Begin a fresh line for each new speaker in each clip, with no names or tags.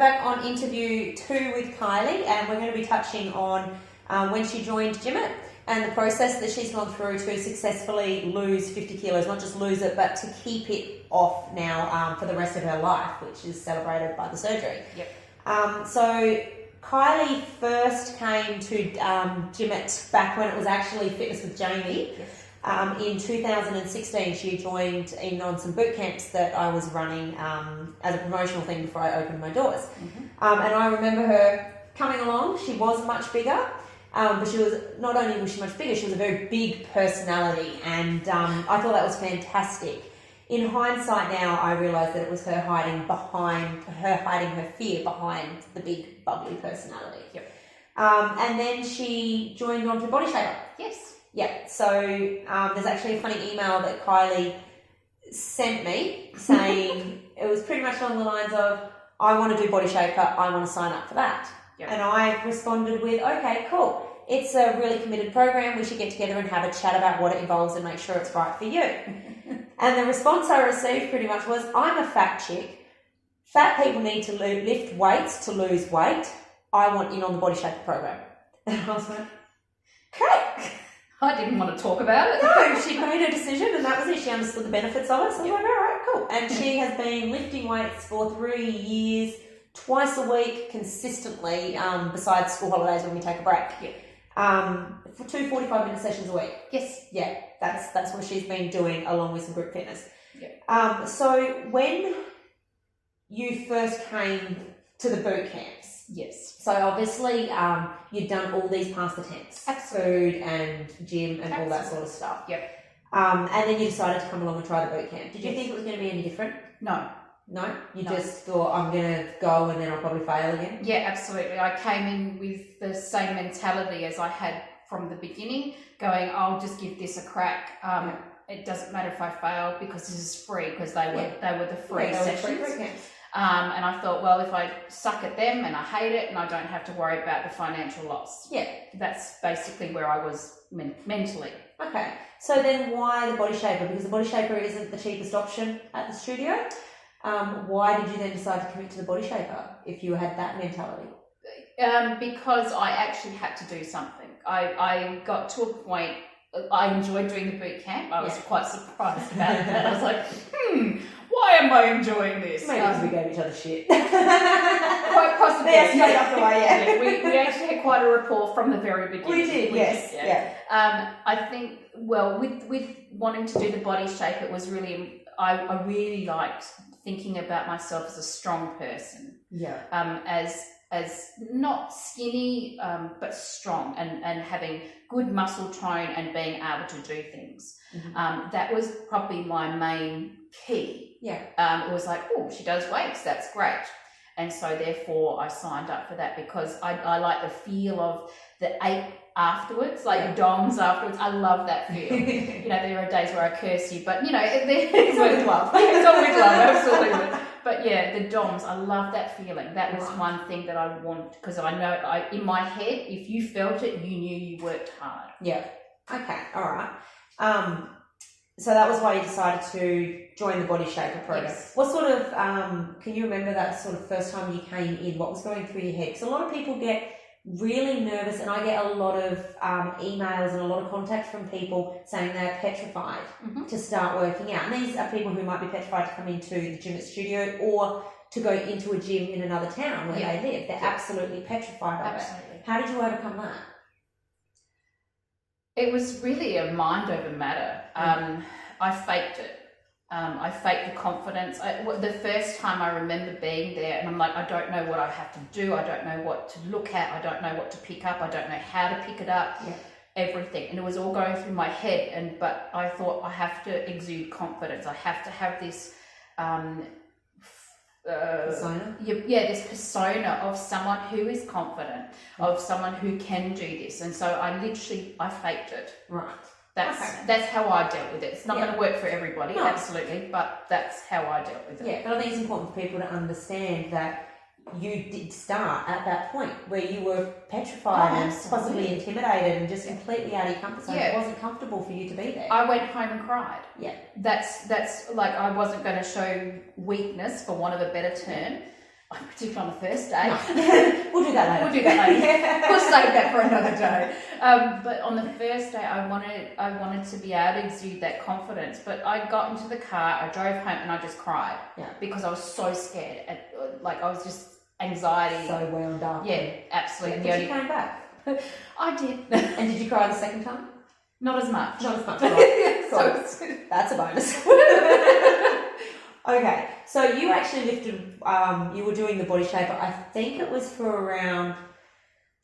back on interview 2 with Kylie, and we're going to be touching on when she joined Gymit and the process that she's gone through to successfully lose 50 kilos, not just lose it, but to keep it off now for the rest of her life, which is celebrated by the surgery.
Yep.
So Kylie first came to Gymit back when it was actually Fitness with Jamie.
Yes.
In 2016, she joined in on some boot camps that I was running as a promotional thing before I opened my doors.
Mm-hmm.
And I remember her coming along. She was much bigger, but she was, not only was she much bigger, she was a very big personality, and I thought that was fantastic. In hindsight now, I realise that it was her hiding her fear behind the big bubbly personality.
Yep.
And then she joined on to Body Shaper.
Yes.
Yeah, so there's actually a funny email that Kylie sent me saying, it was pretty much along the lines of, I want to do Body Shaper, I want to sign up for that.
Yep.
And I responded with, okay, cool. It's a really committed program. We should get together and have a chat about what it involves and make sure it's right for you. And the response I received pretty much was, I'm a fat chick. Fat people need to lift weights to lose weight. I want in on the Body Shaper program. And I was like, okay.
I didn't want to talk about it.
No, she made a decision and that was it. She understood the benefits of it. So I was like, all right, cool. And she has been lifting weights for 3 years, twice a week, consistently, besides school holidays when we take a break.
Yeah.
For 2 45-minute sessions a week.
Yes.
Yeah, that's what she's been doing along with some group fitness.
Yeah.
So when you first came to the boot camps,
yes.
So obviously you'd done all these past attempts.
Absolutely.
Food and gym and all that sort of stuff.
Yep.
And then you decided to come along and try the boot camp. Did you
Yes.
think it was going to be any different?
No.
No? You
No.
just thought, I'm going to go and then I'll probably fail again?
Yeah, absolutely. I came in with the same mentality as I had from the beginning, going, I'll just give this a crack. It doesn't matter if I fail because this is free, because they were the free sessions.
Free boot camps.
And I thought, well, if I suck at them and I hate it and I don't have to worry about the financial loss.
Yeah.
That's basically where I was mentally.
Okay. So then why the Body Shaper? Because the Body Shaper isn't the cheapest option at the studio. Why did you then decide to commit to the Body Shaper if you had that mentality?
Because I actually had to do something. I got to a point, I enjoyed doing the boot camp. I was quite surprised about that. I was like, why am I enjoying this?
Maybe because we gave each other shit.
Quite possibly.
Yeah, straight off the way, yeah.
We actually had quite a rapport from the very beginning.
We did, yes. Yeah.
I think, well, with wanting to do the Body Shape, it was really, I really liked thinking about myself as a strong person.
Yeah.
As not skinny, but strong and having good muscle tone and being able to do things.
Mm-hmm.
That was probably my main key.
Yeah.
It was like, oh, she does weights, that's great. And so therefore I signed up for that because I like the feel of the ache afterwards, like DOMs afterwards. I love that feel. You know, there are days where I curse you, but you know, it's
all with love.
It's all with love, absolutely. But yeah, the DOMs, I love that feeling. That was one thing that I want, because I know in my head, if you felt it, you knew you worked hard.
Yeah. Okay. All right. So that was why you decided to join the Body Shaper program.
Yes.
What sort of, can you remember that sort of first time you came in? What was going through your head? Because a lot of people get really nervous, and I get a lot of emails and a lot of contact from people saying they're petrified to start working out. And these are people who might be petrified to come into the gym at studio or to go into a gym in another town where they live. They're absolutely petrified of it. How did you overcome that?
It was really a mind over matter. I faked it. I faked the confidence. The first time I remember being there and I'm like, I don't know what I have to do. I don't know what to look at. I don't know what to pick up. I don't know how to pick it up. Yeah. Everything. And it was all going through my head. But I thought I have to exude confidence. I have to have this
persona?
This persona of someone who is confident, of someone who can do this. And so I faked it.
Right.
That's how I dealt with it. It's not going to work for everybody, absolutely, but that's how I dealt with it.
Yeah, but I think it's important for people to understand that you did start at that point where you were petrified and possibly intimidated and just completely out of your comfort zone. It wasn't comfortable for you to be there.
I went home and cried.
Yeah.
That's like, I wasn't going to show weakness, for want of a better term. particularly on the first day.
No. We'll do that later.
We'll do that later. We'll save that for another day. But on the first day, I wanted to be able to exude that confidence. But I got into the car, I drove home, and I just cried because I was so scared. I was just anxiety.
So wound up.
Yeah, absolutely.
But you came back.
I did.
And did you cry the second time?
Not as much.
Not as much. Right. So that's a bonus. Okay, so you actually lifted, you were doing the body shaper, I think it was for around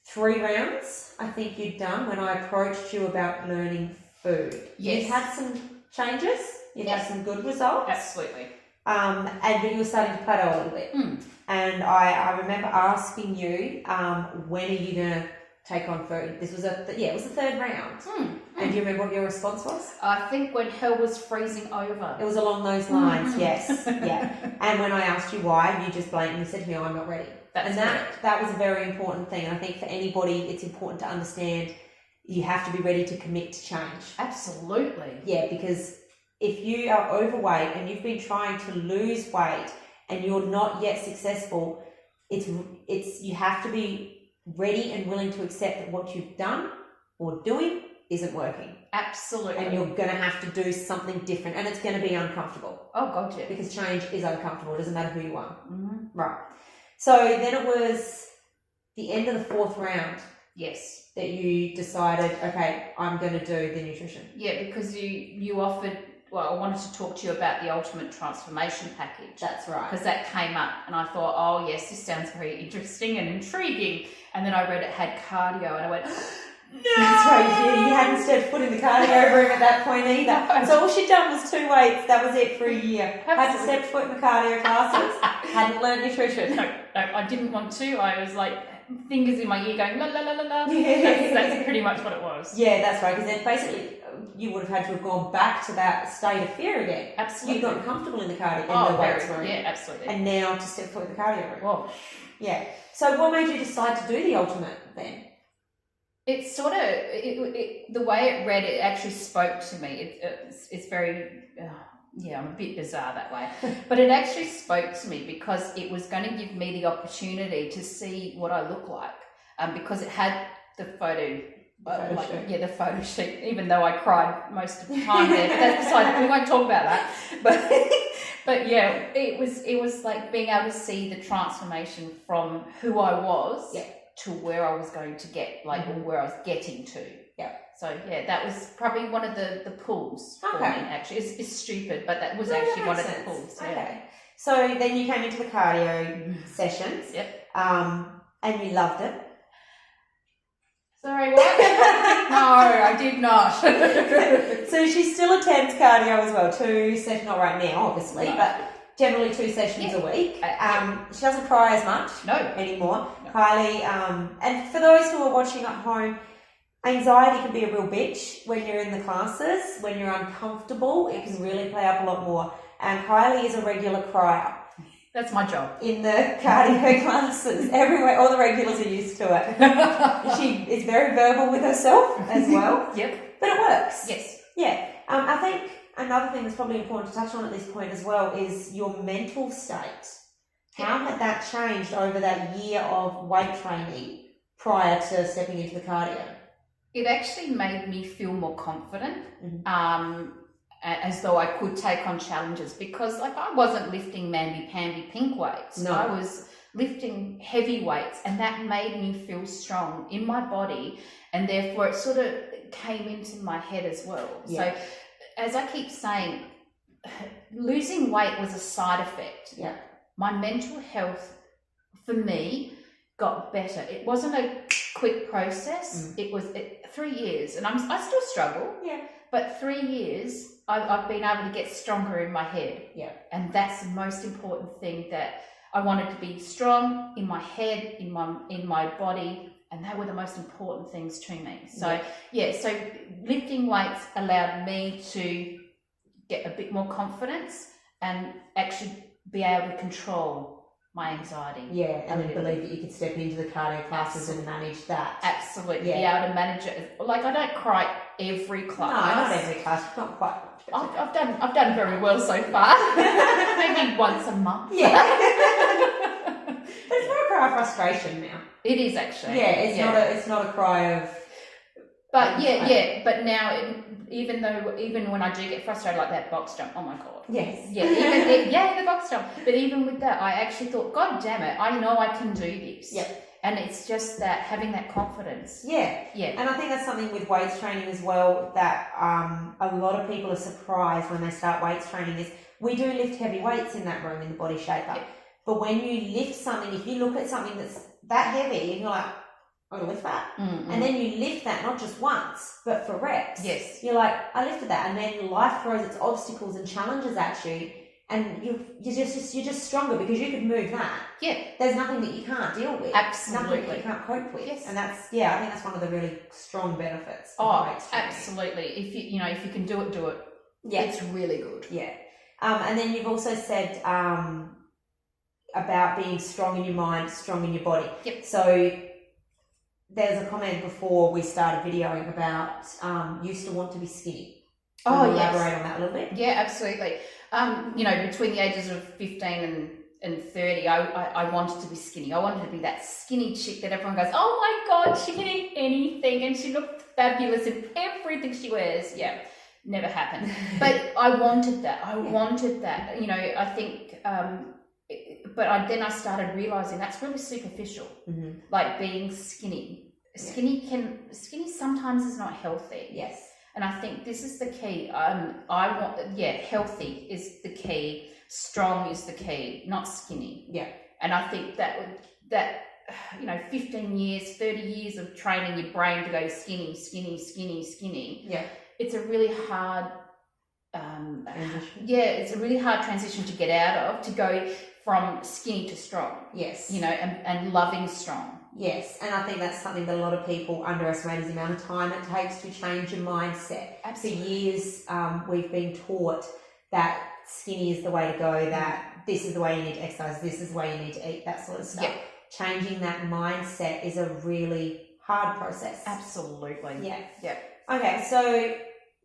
3 rounds, I think you'd done when I approached you about learning food.
Yes.
You had some changes, you had some good results.
Absolutely.
But you were starting to plateau a little bit. And I remember asking you, when are you going to take on food? This was it was the 3rd round. And do you remember what your response was?
I think when hell was freezing over.
It was along those lines, yes. Yeah. And when I asked you why, you just blatantly said to me, I'm not ready. That was a very important thing. And I think for anybody, it's important to understand you have to be ready to commit to change.
Absolutely.
Yeah, because if you are overweight and you've been trying to lose weight and you're not yet successful, it's you have to be ready and willing to accept that what you've done or doing isn't working.
Absolutely.
And you're going to have to do something different, and it's going to be uncomfortable.
Oh, gotcha.
Because change is uncomfortable. It doesn't matter who you are.
Right.
So then it was the end of the 4th round.
Yes.
That you decided, okay, I'm going to do the nutrition.
Yeah, because you offered, I wanted to talk to you about the Ultimate Transformation Package.
That's right.
Because that came up and I thought, oh yes, this sounds very interesting and intriguing. And then I read it had cardio and I went, no!
That's right, you hadn't stepped foot in the cardio room at that point either. So all she'd done was 2 weights, that was it for a year. Hadn't stepped foot in the cardio classes, hadn't learned nutrition.
No, I didn't want to. I was like, fingers in my ear going, la la la la la.
Yeah.
That's pretty much what it was.
Yeah, that's right, because then basically you would have had to have gone back to that state of fear again.
Absolutely.
You'd gotten comfortable in the cardio, in the weights room.
Yeah, absolutely.
And now to step foot in the cardio room.
Whoa.
Yeah. So what made you decide to do the Ultimate then?
It's sort of, the way it read, it actually spoke to me. It's very, I'm a bit bizarre that way. But it actually spoke to me because it was going to give me the opportunity to see what I look like. Because it had the photo the photo sheet, even though I cried most of the time there. But that's beside, we won't talk about that. But yeah, it was like being able to see the transformation from who I was to where I was going to get, or where I was getting to.
Yeah.
So yeah, that was probably one of the pulls for me. Actually, it's stupid, but that was actually one of the pulls. Yeah. Okay.
So then you came into the cardio sessions.
Yep.
And you loved it.
Sorry, what? No, I did not.
So she still attends cardio as well. 2 sessions, not right now, obviously, but generally 2 sessions a week. She doesn't cry as much anymore. No. Kylie, and for those who are watching at home, anxiety can be a real bitch when you're in the classes. When you're uncomfortable, it can really play up a lot more. And Kylie is a regular crier.
That's my job.
In the cardio classes. Everywhere, all the regulars are used to it. She is very verbal with herself as well.
Yep.
But it works.
Yes.
Yeah. I think another thing that's probably important to touch on at this point as well is your mental state. How had that changed over that year of weight training prior to stepping into the cardio?
It actually made me feel more confident. As though I could take on challenges, because I wasn't lifting mamby-pamby pink weights.
No.
I was lifting heavy weights, and that made me feel strong in my body, and therefore it sort of came into my head as well.
Yeah.
So as I keep saying, losing weight was a side effect.
Yeah.
My mental health for me got better. It wasn't a quick process. It was 3 years, and I still struggle.
Yeah.
But 3 years, I've been able to get stronger in my head.
Yeah.
And that's the most important thing, that I wanted to be strong in my head, in my body, and they were the most important things to me. So so lifting weights allowed me to get a bit more confidence and actually be able to control my anxiety.
Yeah, and then believe that you could step into the cardio classes and manage that.
Absolutely. Be able to manage it. Like, I don't cry every class.
No, not every class. Not quite much.
I've done very well so far. Maybe once a month.
Yeah. cry of frustration now.
It is actually.
Yeah, it's not a cry of.
But but now, even when I do get frustrated, like that box jump, oh my God.
Yes.
Yeah, the box jump. But even with that, I actually thought, God damn it, I know I can do this.
Yep.
And it's just that having that confidence.
Yeah.
Yeah.
And I think that's something with weights training as well that a lot of people are surprised when they start weights training is we do lift heavy weights in that room in the Body Shaper.
Yep.
But when you lift something, if you look at something that's that heavy and you're like, I'm going to lift that.
Mm-hmm.
And then you lift that not just once, but for reps.
Yes.
You're like, I lifted that. And then life throws its obstacles and challenges at you. And you're just stronger because you could move that.
Yeah.
There's nothing that you can't deal with.
Absolutely.
Nothing that you can't cope with.
Yes.
And that's, I think that's one of the really strong benefits.
Oh, absolutely. If you can do it, do it.
Yeah.
It's really good.
Yeah. And then you've also said about being strong in your mind, strong in your body.
Yep.
So there's a comment before we started videoing about used to want to be skinny.
Oh,
Can you
yes.
elaborate on that a little bit?
Yeah, absolutely. Between the ages of 15 and 30, I wanted to be skinny. I wanted to be that skinny chick that everyone goes, oh my God, she can eat anything and she looks fabulous in everything she wears. Yeah, never happened. But I wanted that. I wanted that. I think, then I started realizing that's really superficial. Mm-hmm. Like being skinny. Skinny sometimes is not healthy.
Yes.
And I think this is the key. Healthy is the key. Strong is the key, not skinny.
Yeah.
And I think that 15 years, 30 years of training your brain to go skinny, skinny, skinny, skinny.
Yeah.
It's a really hard
transition.
Yeah, it's a really hard transition to get out of, to go from skinny to strong.
Yes.
And loving strong.
Yes, and I think that's something that a lot of people underestimate is the amount of time it takes to change your mindset.
Absolutely.
For years, we've been taught that skinny is the way to go, that this is the way you need to exercise, this is the way you need to eat, that sort of stuff.
Yep.
Changing that mindset is a really hard process.
Absolutely.
Yeah.
Yeah.
Okay, so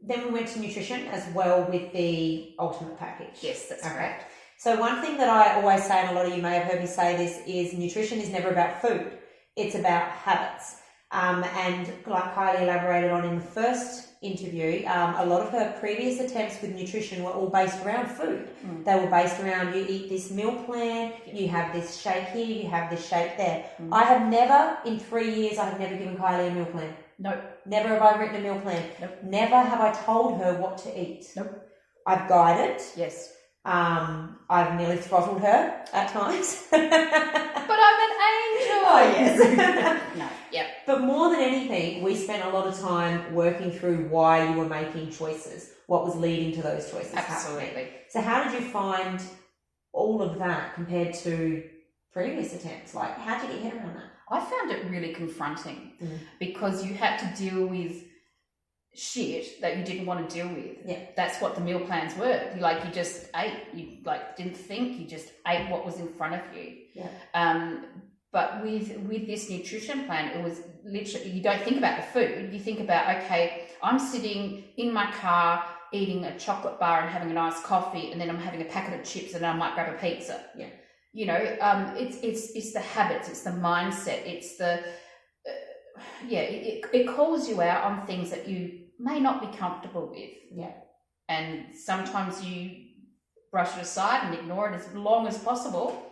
then we went to nutrition as well with the ultimate package.
Yes, that's correct.
So one thing that I always say, and a lot of you may have heard me say this, is nutrition is never about food. It's about habits. And like Kylie elaborated on in the first interview, a lot of her previous attempts with nutrition were all based around food. Mm. They were based around you eat this meal plan, you have this shake here, you have this shake there. Mm. I have never, in 3 years, I have never given Kylie a meal plan.
Nope.
Never have I written a meal plan.
Nope.
Never have I told her what to eat.
Nope.
I've guided.
Yes.
I've nearly throttled her at times.
But I'm an angel.
Oh, yes.
No, yep.
But more than anything, we spent a lot of time working through why you were making choices, what was leading to those choices
Absolutely.
happening. So how did you find all of that compared to previous attempts? Like, how did you get your head around that?
I found it really confronting because you had to deal with shit that you didn't want to deal with.
Yeah.
That's what the meal plans were. You just ate. You didn't think. You just ate what was in front of you.
Yeah.
But with this nutrition plan, it was literally, you don't think about the food. You think about, okay, I'm sitting in my car eating a chocolate bar and having a nice coffee, and then I'm having a packet of chips, and then I might grab a pizza.
Yeah.
It's the habits, it's the mindset, it's the it calls you out on things that you may not be comfortable with.
Yeah.
And sometimes you brush it aside and ignore it as long as possible,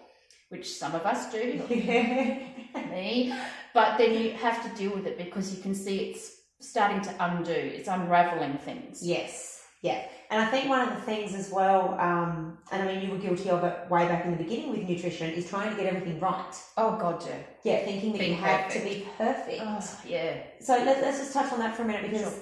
which some of us do, me. But then you have to deal with it because you can see it's starting to undo, it's unraveling things.
Yes. Yeah. And I think one of the things as well, and I mean, you were guilty of it way back in the beginning with nutrition, is trying to get everything right.
Oh, God, yeah.
Yeah, thinking that you have to be perfect.
Oh, yeah.
So let's just touch on that for a minute, because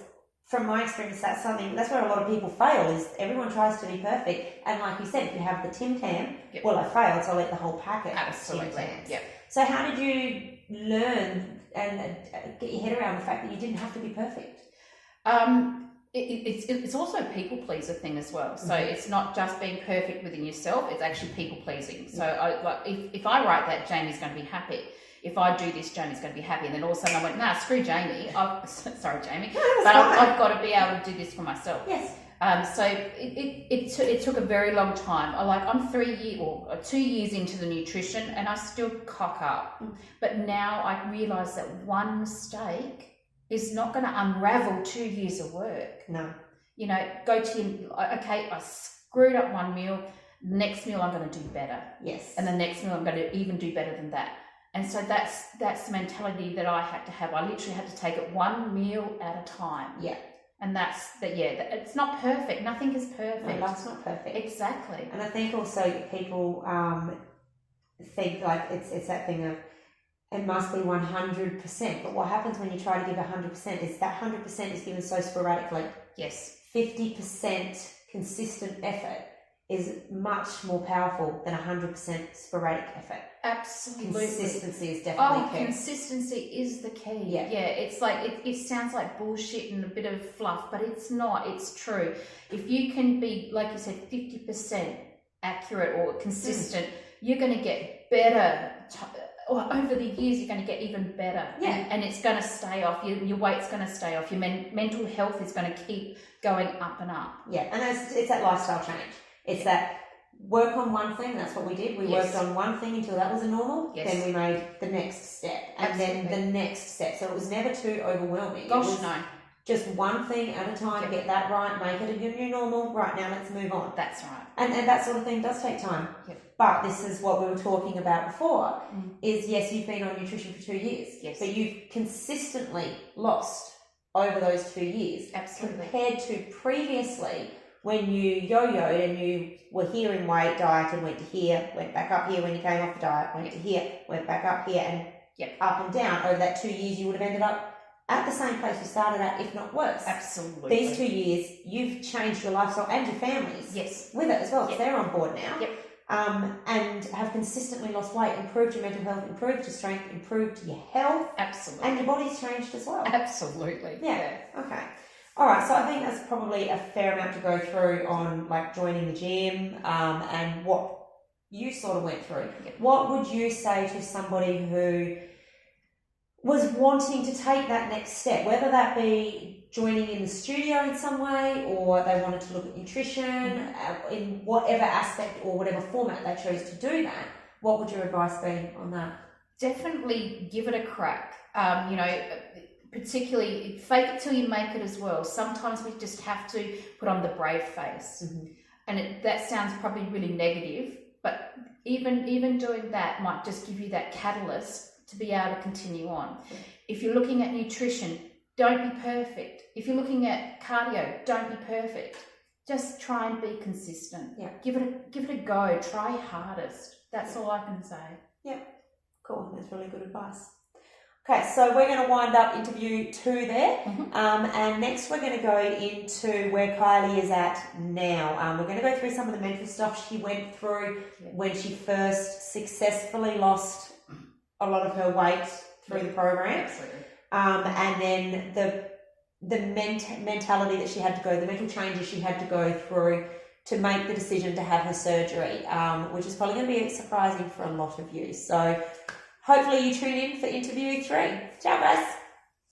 from my experience, that's where a lot of people fail, is everyone tries to be perfect. And like you said, if you have the Tim Tam, well, I failed, so I'll eat the whole packet.
Absolutely.
Of Tim Tams.
Yep.
So how did you learn and get your head around the fact that you didn't have to be perfect?
It's also a people pleaser thing as well. So it's not just being perfect within yourself; it's actually people pleasing. So if I write that, Jamie's going to be happy. If I do this, Jamie's going to be happy. And then all of a sudden I went, nah, screw Jamie. Sorry, Jamie, but I've got to be able to do this for myself.
Yes.
So it took a very long time. I'm 2 years into the nutrition and I still cock up. But now I realise that one mistake is not going to unravel 2 years of work.
No.
You know, okay, I screwed up one meal, the next meal I'm going to do better.
Yes.
And the next meal I'm going to even do better than that. And so that's the mentality that I had to have. I literally had to take it one meal at a time.
Yeah.
And it's not perfect. Nothing is perfect.
No, life's not perfect.
Exactly.
And I think also people think like it's that thing of it must be 100%. But what happens when you try to give 100% is that 100% is given so sporadically.
Yes.
50% consistent effort is much more powerful than 100% sporadic effort.
Absolutely.
Consistency is definitely key.
Consistency is the key.
Yeah.
It's like it sounds like bullshit and a bit of fluff, but it's not. It's true. If you can be, like you said, 50% accurate or consistent, you're going to get better. Over the years, you're going to get even better.
Yeah.
And it's going to stay off. Your weight's going to stay off. Your mental health is going to keep going up and up.
Yeah, and it's that lifestyle change. It's that work on one thing. That's what we did. We worked on one thing until that was a normal.
Yes.
Then we made the next step, and then the next step. So it was never too overwhelming.
Gosh, no.
Just one thing at a time. Get that right. Make it a new normal. Right now, let's move on.
That's right.
And that sort of thing does take time.
Yep.
But this is what we were talking about before. Is yes, you've been on nutrition for 2 years.
Yes.
But you've consistently lost over those 2 years.
Absolutely.
Compared to previously, when you yo-yoed and you were here in weight, dieted, went to here, went back up here when you came off the diet, went to here, went back up here, and up and down. Over that 2 years, you would have ended up at the same place you started at, if not worse.
Absolutely.
These 2 years, you've changed your lifestyle and your families with it as well, because they're on board now.
Yep.
And have consistently lost weight, improved your mental health, improved your strength, improved your health.
Absolutely.
And your body's changed as well.
Absolutely.
Yeah. Okay. All right. So I think that's probably a fair amount to go through on like joining the gym and what you sort of went through.
Yep.
What would you say to somebody who was wanting to take that next step, whether that be joining in the studio in some way, or they wanted to look at nutrition in whatever aspect or whatever format they chose to do that? What would your advice be on that?
Definitely give it a crack. Particularly fake it till you make it as well. Sometimes we just have to put on the brave face. And that sounds probably really negative, but even doing that might just give you that catalyst to be able to continue on. If you're looking at nutrition, don't be perfect. If you're looking at cardio, don't be perfect. Just try and be consistent.
Yeah.
Give it a go. Try your hardest. That's all I can say.
Yeah. Cool. That's really good advice. Okay, so we're going to wind up interview 2 there. And next we're going to go into where Kylie is at now. We're going to go through some of the mental stuff she went through when she first successfully lost a lot of her weight through the program.
Absolutely.
And then the mentality that she had to go, the mental changes she had to go through to make the decision to have her surgery, which is probably going to be surprising for a lot of you. So hopefully you tune in for interview 3. Ciao, guys.